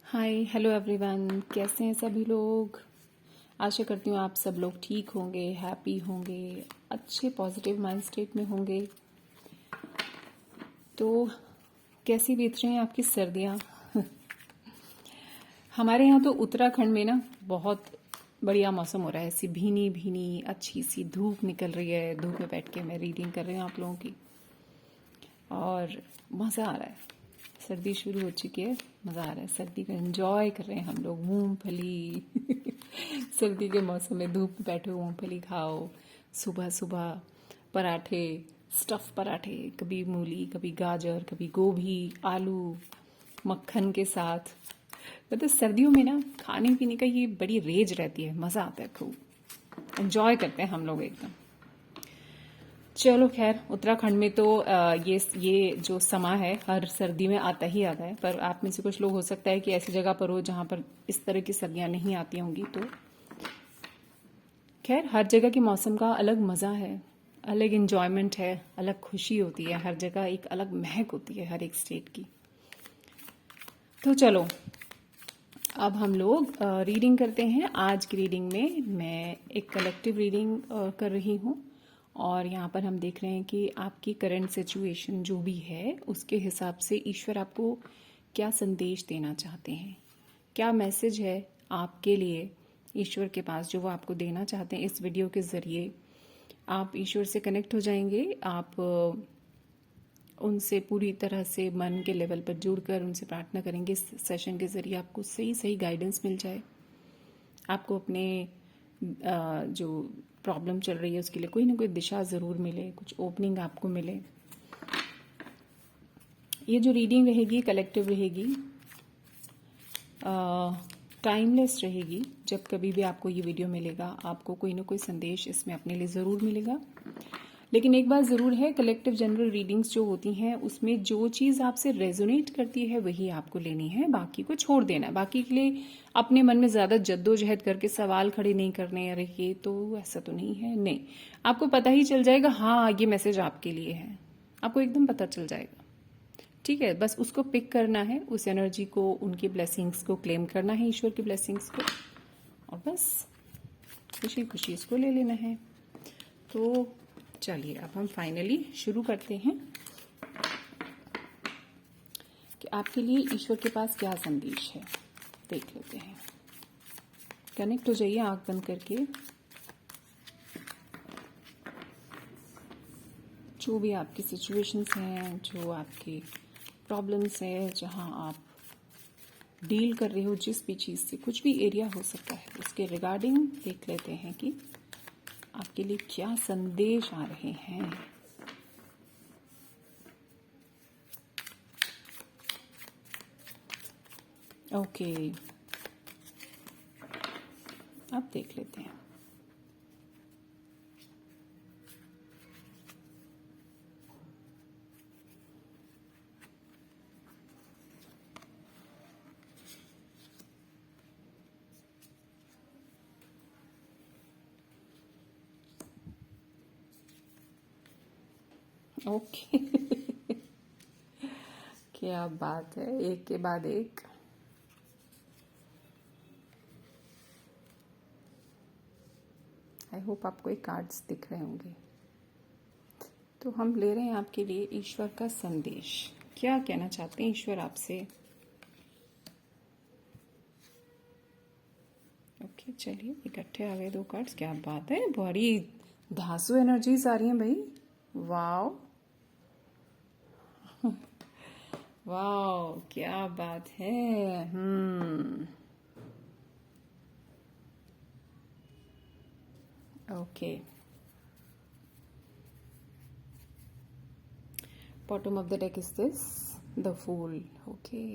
Hi hello everyone, कैसे हैं सभी लोग। आशा करती हूँ आप सब लोग ठीक होंगे, हैप्पी होंगे, अच्छे पॉजिटिव माइंड स्टेट में होंगे। तो कैसी बीत रही हैं आपकी सर्दियाँ। हमारे यहाँ तो उत्तराखंड में ना बहुत बढ़िया मौसम हो रहा है। ऐसी भीनी भीनी अच्छी सी धूप निकल रही है। धूप में बैठ के मैं रीडिंग कर रही हूँ आप लोगों की और मज़ा आ रहा है। सर्दी शुरू हो चुकी है, मज़ा आ रहा है। सर्दी का एंजॉय कर रहे हैं हम लोग। मूंगफली सर्दी के मौसम में धूप में बैठो, मूंगफली खाओ, सुबह सुबह पराठे, स्टफ पराठे, कभी मूली, कभी गाजर, कभी गोभी, आलू, मक्खन के साथ। मतलब सर्दियों में ना खाने पीने का ये बड़ी रेज रहती है, मज़ा आता है, खूब एंजॉय करते हैं हम लोग एकदम। चलो खैर, उत्तराखंड में तो ये जो समा है हर सर्दी में आता ही आता है। पर आप में से कुछ लोग हो सकता है कि ऐसी जगह पर हो जहाँ पर इस तरह की सर्दियाँ नहीं आती होंगी। तो खैर, हर जगह के मौसम का अलग मज़ा है, अलग इंजॉयमेंट है, अलग खुशी होती है। हर जगह एक अलग महक होती है हर एक स्टेट की। तो चलो अब हम लोग रीडिंग करते हैं। आज की रीडिंग में मैं एक कलेक्टिव रीडिंग कर रही हूँ और यहाँ पर हम देख रहे हैं कि आपकी करंट सिचुएशन जो भी है उसके हिसाब से ईश्वर आपको क्या संदेश देना चाहते हैं, क्या मैसेज है आपके लिए ईश्वर के पास जो वो आपको देना चाहते हैं। इस वीडियो के ज़रिए आप ईश्वर से कनेक्ट हो जाएंगे। आप उनसे पूरी तरह से मन के लेवल पर जुड़कर उनसे प्रार्थना करेंगे। इस सेशन के ज़रिए आपको सही सही गाइडेंस मिल जाए, आपको अपने जो प्रॉब्लम चल रही है उसके लिए कोई ना कोई दिशा ज़रूर मिले, कुछ ओपनिंग आपको मिले। ये जो रीडिंग रहेगी कलेक्टिव रहेगी, टाइमलेस रहेगी। जब कभी भी आपको ये वीडियो मिलेगा आपको कोई ना कोई संदेश इसमें अपने लिए ज़रूर मिलेगा। लेकिन एक बात ज़रूर है, कलेक्टिव जनरल रीडिंग्स जो होती हैं उसमें जो चीज़ आपसे रेजोनेट करती है वही आपको लेनी है, बाकी को छोड़ देना है। बाकी के लिए अपने मन में ज़्यादा जद्दोजहद करके सवाल खड़े नहीं करने, अरे ये तो ऐसा तो नहीं है, नहीं। आपको पता ही चल जाएगा, हाँ ये मैसेज आपके लिए है, आपको एकदम पता चल जाएगा। ठीक है, बस उसको पिक करना है, उस एनर्जी को, उनकी ब्लेसिंग्स को क्लेम करना है, ईश्वर की ब्लेसिंग्स को, और बस खुशी खुशी इसको ले लेना है। तो चलिए अब हम फाइनली शुरू करते हैं कि आपके लिए ईश्वर के पास क्या संदेश है। देख लेते हैं। कनेक्ट हो जाइए आंख बंद करके। जो भी आपकी सिचुएशंस हैं, जो आपकी प्रॉब्लम्स हैं, जहां आप डील कर रहे हो जिस भी चीज़ से, कुछ भी एरिया हो सकता है, उसके रिगार्डिंग देख लेते हैं कि आपके लिए क्या संदेश आ रहे हैं। ओके, अब देख लेते हैं। ओके क्या बात है, एक के बाद एक। आई होप आपको एक कार्ड्स दिख रहे होंगे। तो हम ले रहे हैं आपके लिए ईश्वर का संदेश। क्या कहना चाहते हैं ईश्वर आपसे। ओके चलिए, इकट्ठे आ गए दो कार्ड्स। क्या बात है, बड़ी धांसू एनर्जीज आ रही हैं भाई। वाओ वाओ, क्या बात है। Okay, bottom of the deck is this, the fool. Okay.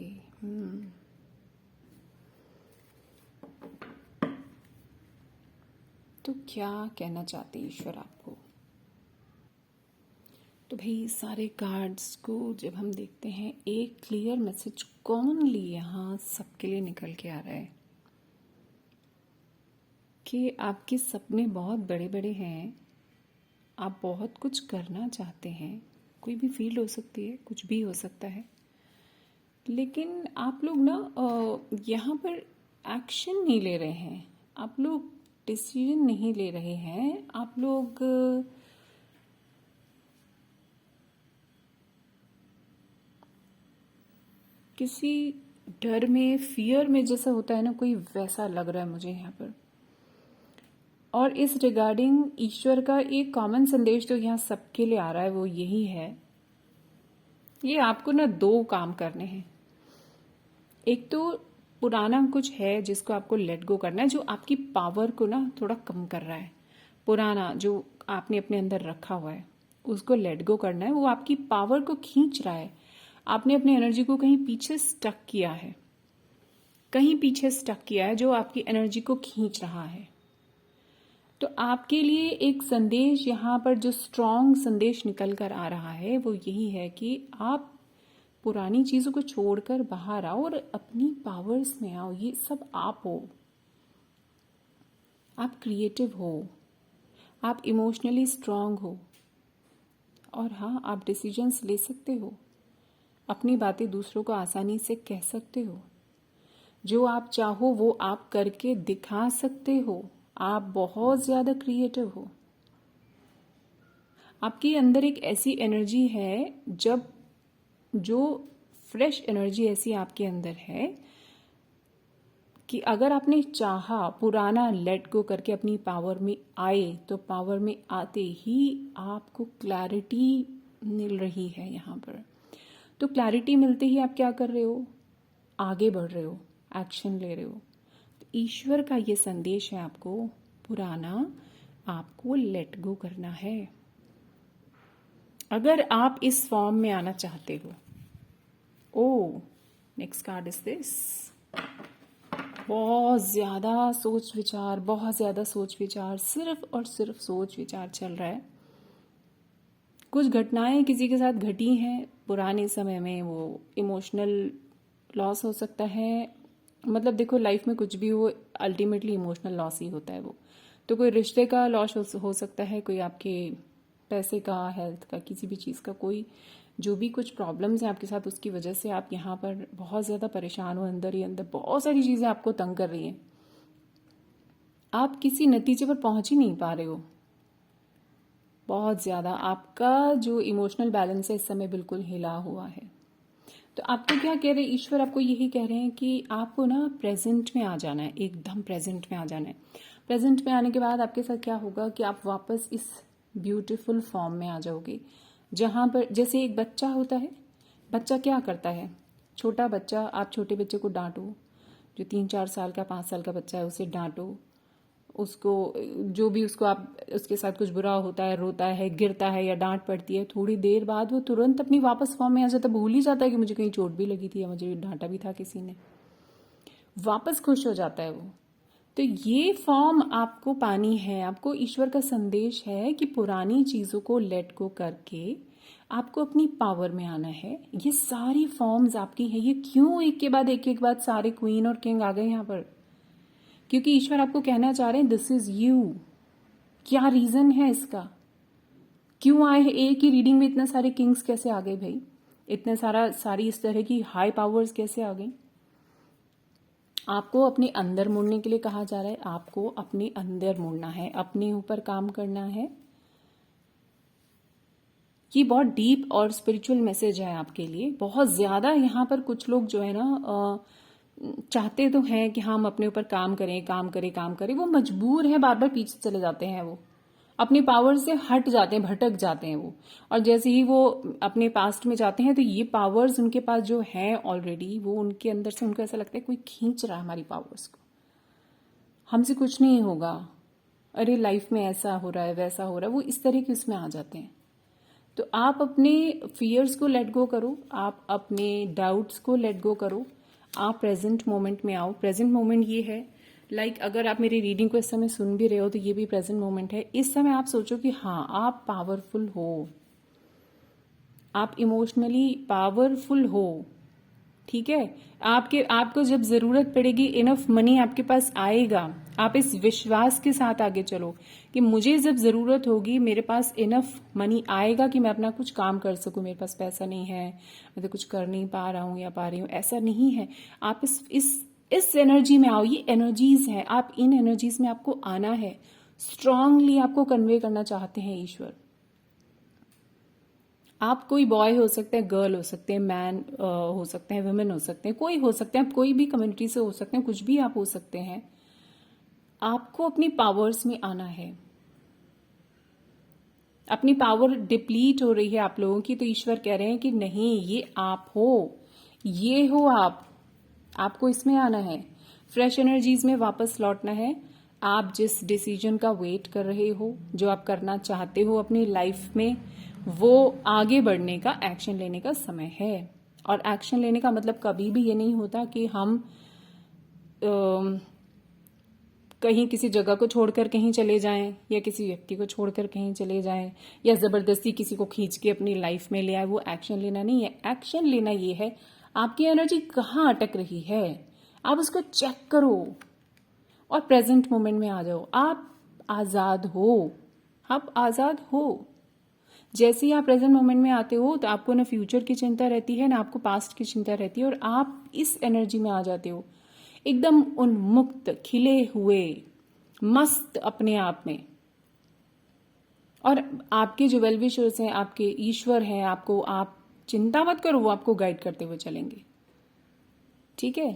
तो क्या कहना चाहते हैं ईश्वर आपको। तो भाई सारे कार्ड्स को जब हम देखते हैं, एक क्लियर मैसेज कॉमनली यहाँ सबके लिए निकल के आ रहा है कि आपके सपने बहुत बड़े बड़े हैं, आप बहुत कुछ करना चाहते हैं। कोई भी फील्ड हो सकती है, कुछ भी हो सकता है, लेकिन आप लोग ना यहाँ पर एक्शन नहीं ले रहे हैं, आप लोग डिसीजन नहीं ले रहे हैं, आप लोग किसी डर में, फियर में जैसा होता है ना, कोई वैसा लग रहा है मुझे यहाँ पर। और इस रिगार्डिंग ईश्वर का एक कॉमन संदेश जो यहाँ सबके लिए आ रहा है वो यही है, ये आपको ना दो काम करने हैं। एक तो पुराना कुछ है जिसको आपको लेट गो करना है, जो आपकी पावर को ना थोड़ा कम कर रहा है। पुराना जो आपने अपने अंदर रखा हुआ है उसको लेट गो करना है, वो आपकी पावर को खींच रहा है। आपने अपनी एनर्जी को कहीं पीछे स्टक किया है, कहीं पीछे स्टक किया है जो आपकी एनर्जी को खींच रहा है। तो आपके लिए एक संदेश यहाँ पर जो स्ट्रॉन्ग संदेश निकल कर आ रहा है वो यही है कि आप पुरानी चीजों को छोड़कर बाहर आओ और अपनी पावर्स में आओ। ये सब आप हो, आप क्रिएटिव हो, आप इमोशनली स्ट्रांग हो, और हाँ, आप डिसीजंस ले सकते हो, अपनी बातें दूसरों को आसानी से कह सकते हो, जो आप चाहो वो आप करके दिखा सकते हो। आप बहुत ज्यादा क्रिएटिव हो। आपके अंदर एक ऐसी एनर्जी है, जब जो फ्रेश एनर्जी ऐसी आपके अंदर है कि अगर आपने चाहा पुराना लेट गो करके अपनी पावर में आए, तो पावर में आते ही आपको क्लैरिटी मिल रही है यहाँ पर। तो क्लैरिटी मिलते ही आप क्या कर रहे हो? आगे बढ़ रहे हो, एक्शन ले रहे हो। तो ईश्वर का ये संदेश है आपको, पुराना आपको लेट गो करना है अगर आप इस फॉर्म में आना चाहते हो। ओ, नेक्स्ट कार्ड इज दिस। बहुत ज्यादा सोच विचार, बहुत ज्यादा सोच विचार, सिर्फ और सिर्फ सोच विचार चल रहा है। कुछ घटनाएं किसी के साथ घटी हैं पुराने समय में, वो इमोशनल लॉस हो सकता है। मतलब देखो, लाइफ में कुछ भी हो, अल्टीमेटली इमोशनल लॉस ही होता है वो। तो कोई रिश्ते का लॉस हो सकता है, कोई आपके पैसे का, हेल्थ का, किसी भी चीज़ का, कोई जो भी कुछ प्रॉब्लम्स हैं आपके साथ, उसकी वजह से आप यहाँ पर बहुत ज़्यादा परेशान हो। अंदर ही अंदर बहुत सारी चीज़ें आपको तंग कर रही हैं, आप किसी नतीजे पर पहुंच ही नहीं पा रहे हो। बहुत ज़्यादा आपका जो इमोशनल बैलेंस है इस समय बिल्कुल हिला हुआ है। तो आपको क्या कह रहे हैं ईश्वर? आपको यही कह रहे हैं कि आपको ना प्रेजेंट में आ जाना है, एकदम प्रेजेंट में आ जाना है। प्रेजेंट में आने के बाद आपके साथ क्या होगा कि आप वापस इस ब्यूटीफुल फॉर्म में आ जाओगे, जहां पर जैसे एक बच्चा होता है। बच्चा क्या करता है? छोटा बच्चा, आप छोटे बच्चे को डांटो, जो 3-4 साल का, 5 साल का बच्चा है, उसे डांटो, उसको जो भी उसको आप उसके साथ कुछ बुरा होता है, रोता है, गिरता है या डांट पड़ती है, थोड़ी देर बाद वो तुरंत अपनी वापस फॉर्म में आ जाता है। भूल ही जाता है कि मुझे कहीं चोट भी लगी थी या मुझे डांटा भी था किसी ने। वापस खुश हो जाता है वो। तो ये फॉर्म आपको पानी है। आपको ईश्वर का संदेश है कि पुरानी चीजों को लेट गो करके आपको अपनी पावर में आना है। ये सारी फॉर्म्स आपकी हैं। ये क्यों एक के बाद एक सारे क्वीन और किंग आ गए यहाँ पर? क्योंकि ईश्वर आपको कहना चाह रहे हैं दिस इज यू। क्या रीजन है इसका? क्यों आए हैं? एक ही रीडिंग में इतने सारे किंग्स कैसे आ गए भाई? इतने सारी इस तरह की हाई पावर्स कैसे आ गई? आपको अपने अंदर मुड़ने के लिए कहा जा रहा है। आपको अपने अंदर मुड़ना है, अपने ऊपर काम करना है। ये बहुत डीप और स्पिरिचुअल मैसेज है आपके लिए। बहुत ज्यादा यहाँ पर कुछ लोग जो है ना चाहते तो हैं कि हम अपने ऊपर काम करें, काम करें, काम करें। वो मजबूर है, बार बार पीछे चले जाते हैं, वो अपनी पावर से हट जाते हैं, भटक जाते हैं वो। और जैसे ही वो अपने पास्ट में जाते हैं तो ये पावर्स उनके पास जो है ऑलरेडी, वो उनके अंदर से उनको ऐसा लगता है कोई खींच रहा है हमारी पावर्स को, हमसे कुछ नहीं होगा, अरे लाइफ में ऐसा हो रहा है, वैसा हो रहा है। वो इस तरह के उसमें आ जाते हैं। तो आप अपने फियर्स को लेट गो करो, आप अपने डाउट्स को लेट गो करो, आप प्रेजेंट मोमेंट में आओ। प्रेजेंट मोमेंट ये है, अगर आप मेरी रीडिंग को इस समय सुन भी रहे हो तो ये भी प्रेजेंट मोमेंट है। इस समय आप सोचो कि हाँ, आप पावरफुल हो, आप इमोशनली पावरफुल हो, ठीक है। आपको जब जरूरत पड़ेगी इनफ मनी आपके पास आएगा। आप इस विश्वास के साथ आगे चलो कि मुझे जब जरूरत होगी मेरे पास इनफ मनी आएगा कि मैं अपना कुछ काम कर सकूं। मेरे पास पैसा नहीं है, मैं तो कुछ कर नहीं पा रहा हूं या पा रही हूं, ऐसा नहीं है। आप इस एनर्जी में आओ। ये एनर्जीज हैं, आप इन एनर्जीज में आपको आना है। स्ट्रांगली आपको कन्वे करना चाहते हैं ईश्वर। आप कोई बॉय हो सकते हैं, गर्ल हो सकते हैं, मैन हो सकते हैं, वुमेन हो सकते हैं, कोई हो सकते हैं, आप कोई भी कम्युनिटी से हो सकते हैं, कुछ भी आप हो सकते हैं। आपको अपनी पावर्स में आना है। अपनी पावर डिप्लीट हो रही है आप लोगों की, तो ईश्वर कह रहे हैं कि नहीं, ये आप हो, ये हो आप। आपको इसमें आना है, फ्रेश एनर्जीज में वापस लौटना है। आप जिस डिसीजन का वेट कर रहे हो, जो आप करना चाहते हो अपनी लाइफ में, वो आगे बढ़ने का, एक्शन लेने का समय है। और एक्शन लेने का मतलब कभी भी ये नहीं होता कि हम कहीं किसी जगह को छोड़कर कहीं चले जाएं, या किसी व्यक्ति को छोड़कर कहीं चले जाएं, या जबरदस्ती किसी को खींच के अपनी लाइफ में ले आए। वो एक्शन लेना नहीं है। एक्शन लेना ये है, आपकी एनर्जी कहाँ अटक रही है, आप उसको चेक करो और प्रेजेंट मोमेंट में आ जाओ। आप आजाद हो, आप आजाद हो। जैसे ही आप प्रेजेंट मोमेंट में आते हो तो आपको ना फ्यूचर की चिंता रहती है, ना आपको पास्ट की चिंता रहती है, और आप इस एनर्जी में आ जाते हो एकदम उन्मुक्त, खिले हुए, मस्त अपने आप में। और आपके जो वेल विशर्स हैं, आपके ईश्वर हैं, आपको, आप चिंता मत करो, वो आपको गाइड करते हुए चलेंगे। ठीक है।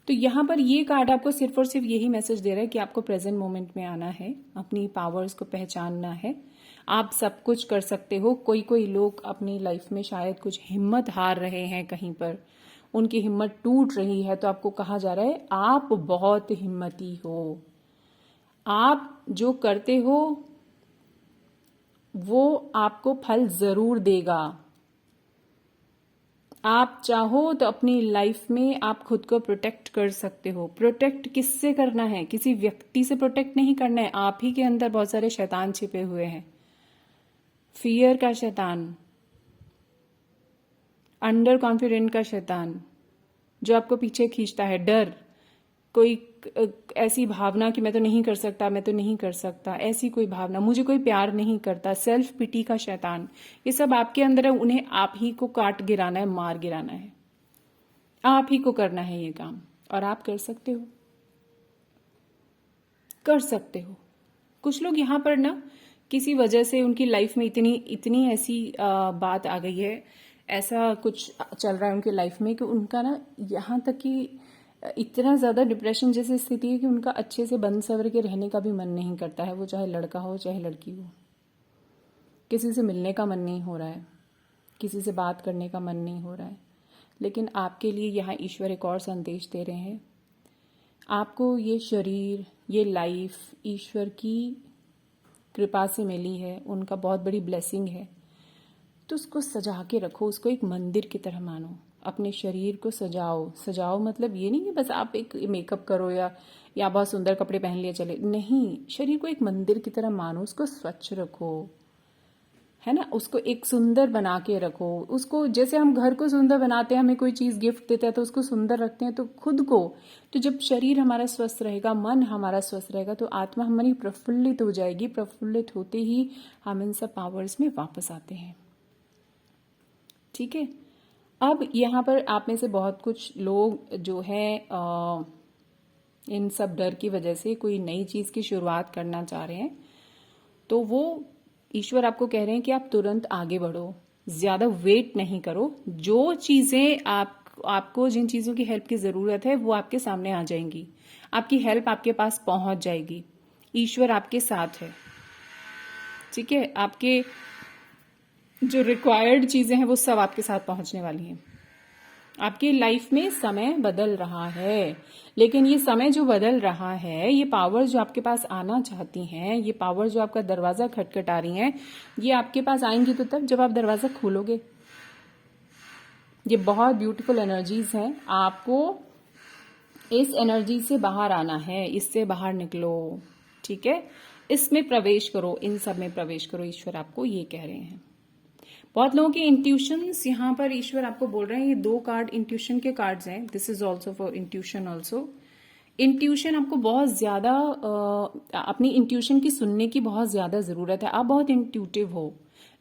तो यहां पर ये कार्ड आपको सिर्फ और सिर्फ यही मैसेज दे रहा है कि आपको प्रेजेंट मोमेंट में आना है, अपनी पावर्स को पहचानना है। आप सब कुछ कर सकते हो। कोई लोग अपनी लाइफ में शायद कुछ हिम्मत हार रहे हैं, कहीं पर उनकी हिम्मत टूट रही है, तो आपको कहा जा रहा है आप बहुत हिम्मती हो। आप जो करते हो वो आपको फल जरूर देगा। आप चाहो तो अपनी लाइफ में आप खुद को प्रोटेक्ट कर सकते हो। प्रोटेक्ट किससे करना है? किसी व्यक्ति से प्रोटेक्ट नहीं करना है। आप ही के अंदर बहुत सारे शैतान छिपे हुए हैं। फियर का शैतान, अंडर कॉन्फिडेंट का शैतान, जो आपको पीछे खींचता है। डर, कोई ऐसी भावना कि मैं तो नहीं कर सकता, मैं तो नहीं कर सकता, ऐसी कोई भावना, मुझे कोई प्यार नहीं करता, सेल्फ पिटी का शैतान, ये सब आपके अंदर है। उन्हें आप ही को काट गिराना है, मार गिराना है। आप ही को करना है ये काम, और आप कर सकते हो, कर सकते हो। कुछ लोग यहाँ पर ना किसी वजह से उनकी लाइफ में इतनी ऐसी बात आ गई है, ऐसा कुछ चल रहा है उनकी लाइफ में कि उनका ना यहाँ तक कि इतना ज्यादा डिप्रेशन जैसी स्थिति है कि उनका अच्छे से बंद सवर के रहने का भी मन नहीं करता है। वो चाहे लड़का हो चाहे लड़की हो, किसी से मिलने का मन नहीं हो रहा है, किसी से बात करने का मन नहीं हो रहा है। लेकिन आपके लिए यहाँ ईश्वर एक और संदेश दे रहे हैं। आपको ये शरीर, ये लाइफ ईश्वर की कृपा से मिली है, उनका बहुत बड़ी ब्लेसिंग है। तो उसको सजा के रखो, उसको एक मंदिर की तरह मानो। अपने शरीर को सजाओ। सजाओ मतलब ये नहीं कि बस आप एक मेकअप करो या बहुत सुंदर कपड़े पहन लिए चले, नहीं। शरीर को एक मंदिर की तरह मानो, उसको स्वच्छ रखो, है ना। उसको एक सुंदर बना के रखो। उसको जैसे हम घर को सुंदर बनाते हैं, हमें कोई चीज गिफ्ट देता है तो उसको सुंदर रखते हैं, तो खुद को, तो जब शरीर हमारा स्वस्थ रहेगा, मन हमारा स्वस्थ रहेगा, तो आत्मा हमारी प्रफुल्लित हो जाएगी। प्रफुल्लित होते ही हम इन सब पावर्स में वापस आते हैं। ठीक है। अब यहाँ पर आप में से बहुत कुछ लोग जो है इन सब डर की वजह से कोई नई चीज की शुरुआत करना चाह रहे हैं, तो वो ईश्वर आपको कह रहे हैं कि आप तुरंत आगे बढ़ो, ज्यादा वेट नहीं करो। जो चीजें आपको जिन चीजों की हेल्प की जरूरत है वो आपके सामने आ जाएंगी, आपकी हेल्प आपके पास पहुंच जाएगी। ईश्वर आपके साथ है। ठीक है। आपके जो रिक्वायर्ड चीजें हैं वो सब आपके साथ पहुंचने वाली हैं। आपकी लाइफ में समय बदल रहा है, लेकिन ये समय जो बदल रहा है, ये पावर जो आपके पास आना चाहती हैं, ये पावर जो आपका दरवाजा खटखटा रही हैं, ये आपके पास आएंगी तो तब जब आप दरवाजा खोलोगे। ये बहुत ब्यूटीफुल एनर्जीज हैं। आपको इस एनर्जी से बाहर आना है, इससे बाहर निकलो। ठीक है। इसमें प्रवेश करो, इन सब में प्रवेश करो। ईश्वर आपको ये कह रहे हैं। बहुत लोगों के इंट्यूशंस यहाँ पर ईश्वर आपको बोल रहे हैं, ये 2 कार्ड इंट्यूशन के कार्ड्स हैं। This is also for intuition also. Intuition आपको बहुत ज्यादा अपनी इंट्यूशन की सुनने की बहुत ज्यादा जरूरत है। आप बहुत इंट्यूटिव हो,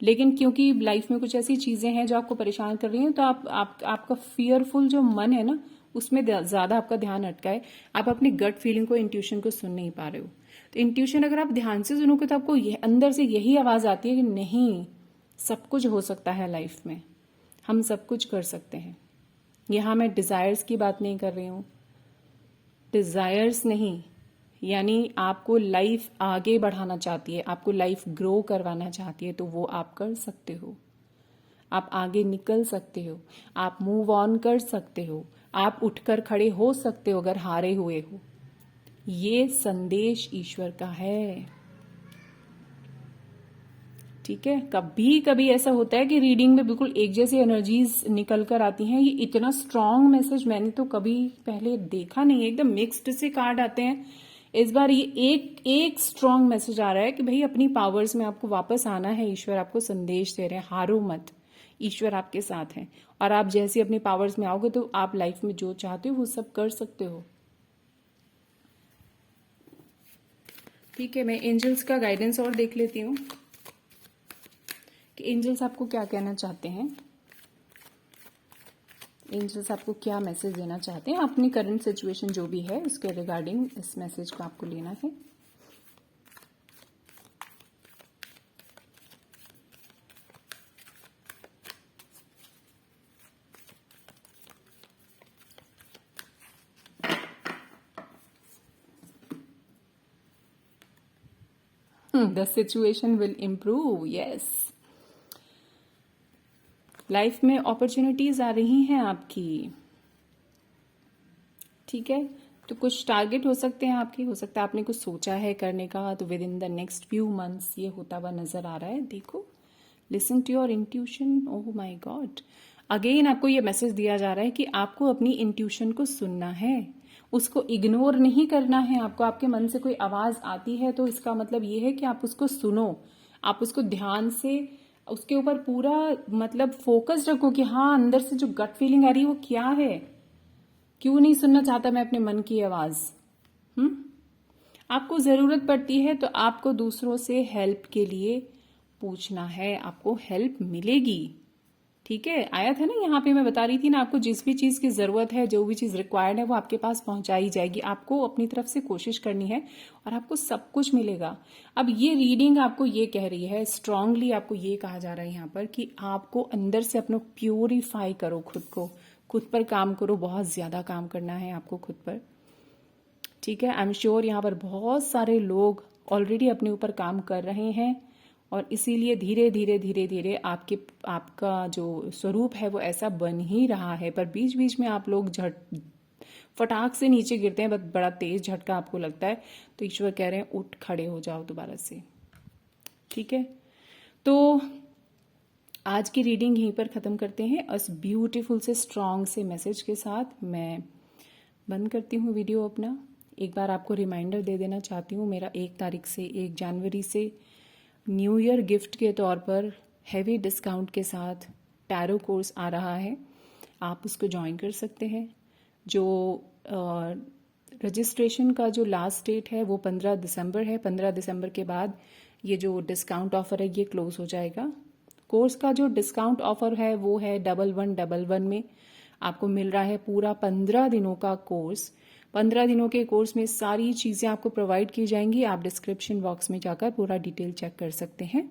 लेकिन क्योंकि लाइफ में कुछ ऐसी चीजें हैं जो आपको परेशान कर रही हैं, तो आपका फियरफुल जो मन है ना, उसमें ज्यादा आपका ध्यान अटका है। आप अपनी गट फीलिंग को, इंट्यूशन को सुन नहीं पा रहे हो। तो इंट्यूशन अगर आप ध्यान से सुनोगे तो आपको अंदर से यही आवाज आती है कि नहीं, सब कुछ हो सकता है लाइफ में, हम सब कुछ कर सकते हैं। यहां मैं डिजायर्स की बात नहीं कर रही हूं, डिजायर्स नहीं, यानी आपको लाइफ आगे बढ़ाना चाहती है, आपको लाइफ ग्रो करवाना चाहती है, तो वो आप कर सकते हो। आप आगे निकल सकते हो, आप मूव ऑन कर सकते हो, आप उठकर खड़े हो सकते हो अगर हारे हुए हो। ये संदेश ईश्वर का है। ठीक है, कभी कभी ऐसा होता है कि रीडिंग में बिल्कुल एक जैसी एनर्जीज निकल कर आती हैं। ये इतना स्ट्रांग मैसेज मैंने तो कभी पहले देखा नहीं है, एकदम मिक्स्ड से कार्ड आते हैं। इस बार ये एक स्ट्रांग मैसेज आ रहा है कि भाई अपनी पावर्स में आपको वापस आना है। ईश्वर आपको संदेश दे रहे हैं, हारो मत, ईश्वर आपके साथ है। और आप जैसे अपनी पावर्स में आओगे तो आप लाइफ में जो चाहते हो वो सब कर सकते हो। ठीक है, मैं एंजल्स का गाइडेंस और देख लेती हूँ कि एंजल्स आपको क्या कहना चाहते हैं। एंजल्स आपको क्या मैसेज देना चाहते हैं, अपनी करंट सिचुएशन जो भी है उसके रिगार्डिंग इस मैसेज को आपको लेना है। The situation will improve, yes. Life में अपॉर्चुनिटीज आ रही हैं आपकी। ठीक है, तो कुछ टारगेट हो सकते हैं आपके, हो सकता है आपने कुछ सोचा है करने का, तो within the next few months ये होता हुआ नजर आ रहा है। देखो, listen to your intuition. Oh my god, again आपको ये मैसेज दिया जा रहा है कि आपको अपनी इंट्यूशन को सुनना है, उसको इग्नोर नहीं करना है। आपको आपके मन से कोई आवाज आती है तो इसका मतलब ये है कि आप उसको सुनो, आप उसको ध्यान से उसके ऊपर पूरा मतलब फोकस रखो कि हाँ, अंदर से जो गट फीलिंग आ रही है वो क्या है, क्यों नहीं सुनना चाहता मैं अपने मन की आवाज। आपको जरूरत पड़ती है तो आपको दूसरों से हेल्प के लिए पूछना है, आपको हेल्प मिलेगी। ठीक है, आया था ना यहाँ पे, मैं बता रही थी ना, आपको जिस भी चीज की जरूरत है, जो भी चीज रिक्वायर्ड है, वो आपके पास पहुंचाई जाएगी। आपको अपनी तरफ से कोशिश करनी है और आपको सब कुछ मिलेगा। अब ये रीडिंग आपको ये कह रही है, स्ट्रांगली आपको ये कहा जा रहा है यहाँ पर कि आपको अंदर से अपना प्यूरिफाई करो, खुद को, खुद पर काम करो। बहुत ज्यादा काम करना है आपको खुद पर। ठीक है, आई एम श्योर यहाँ पर बहुत सारे लोग ऑलरेडी अपने ऊपर काम कर रहे हैं और इसीलिए धीरे धीरे धीरे धीरे आपका जो स्वरूप है वो ऐसा बन ही रहा है। पर बीच बीच में आप लोग फटाक से नीचे गिरते हैं, बड़ा तेज झटका आपको लगता है, तो ईश्वर कह रहे हैं उठ खड़े हो जाओ दोबारा से। ठीक है, तो आज की रीडिंग यहीं पर खत्म करते हैं। उस ब्यूटीफुल से स्ट्रांग से मैसेज के साथ मैं बंद करती हूँ वीडियो अपना। एक बार आपको रिमाइंडर दे देना चाहती हूँ, मेरा 1 तारीख से 1 जनवरी से न्यू ईयर गिफ्ट के तौर पर हैवी डिस्काउंट के साथ टैरो कोर्स आ रहा है, आप उसको ज्वाइन कर सकते हैं। जो रजिस्ट्रेशन का जो लास्ट डेट है वो 15 दिसंबर है। 15 दिसंबर के बाद ये जो डिस्काउंट ऑफर है ये क्लोज हो जाएगा। कोर्स का जो डिस्काउंट ऑफर है वो है 1111 में आपको मिल रहा है पूरा 15 दिनों का कोर्स। 15 दिनों के कोर्स में सारी चीज़ें आपको प्रोवाइड की जाएंगी। आप डिस्क्रिप्शन बॉक्स में जाकर पूरा डिटेल चेक कर सकते हैं,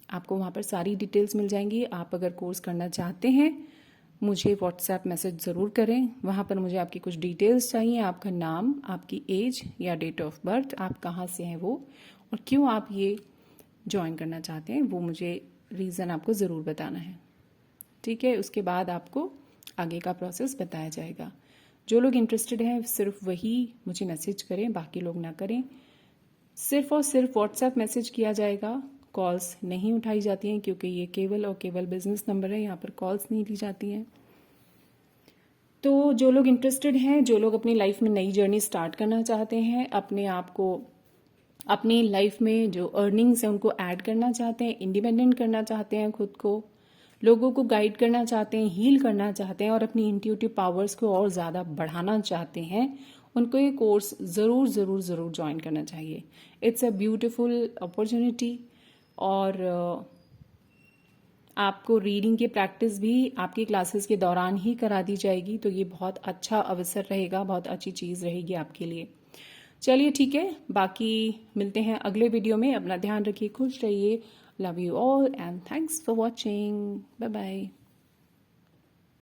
आपको वहाँ पर सारी डिटेल्स मिल जाएंगी। आप अगर कोर्स करना चाहते हैं मुझे व्हाट्सएप मैसेज ज़रूर करें, वहाँ पर मुझे आपकी कुछ डिटेल्स चाहिए, आपका नाम, आपकी एज या डेट ऑफ बर्थ, आप कहाँ से हैं वो, और क्यों आप ये ज्वाइन करना चाहते हैं वो मुझे रीज़न आपको ज़रूर बताना है। ठीक है, उसके बाद आपको आगे का प्रोसेस बताया जाएगा। जो लोग इंटरेस्टेड हैं सिर्फ वही मुझे मैसेज करें, बाकी लोग ना करें। सिर्फ और सिर्फ व्हाट्सएप मैसेज किया जाएगा, कॉल्स नहीं उठाई जाती हैं क्योंकि ये केवल और केवल बिजनेस नंबर है, यहाँ पर कॉल्स नहीं ली जाती हैं। तो जो लोग इंटरेस्टेड हैं, जो लोग अपनी लाइफ में नई जर्नी स्टार्ट करना चाहते हैं, अपने आप को अपनी लाइफ में जो अर्निंग्स हैं उनको ऐड करना चाहते हैं, इंडिपेंडेंट करना चाहते हैं खुद को, लोगों को गाइड करना चाहते हैं, हील करना चाहते हैं और अपनी इंट्यूटिव पावर्स को और ज़्यादा बढ़ाना चाहते हैं, उनको ये कोर्स ज़रूर ज़रूर ज़रूर ज्वाइन करना चाहिए। It's a beautiful opportunity. और आपको रीडिंग की प्रैक्टिस भी आपकी क्लासेस के दौरान ही करा दी जाएगी, तो ये बहुत अच्छा अवसर रहेगा, बहुत अच्छी चीज़ रहेगी आपके लिए। चलिए ठीक है, बाकी मिलते हैं अगले वीडियो में। अपना ध्यान रखिए, खुश रहिए। Love you all and thanks for watching. Bye bye.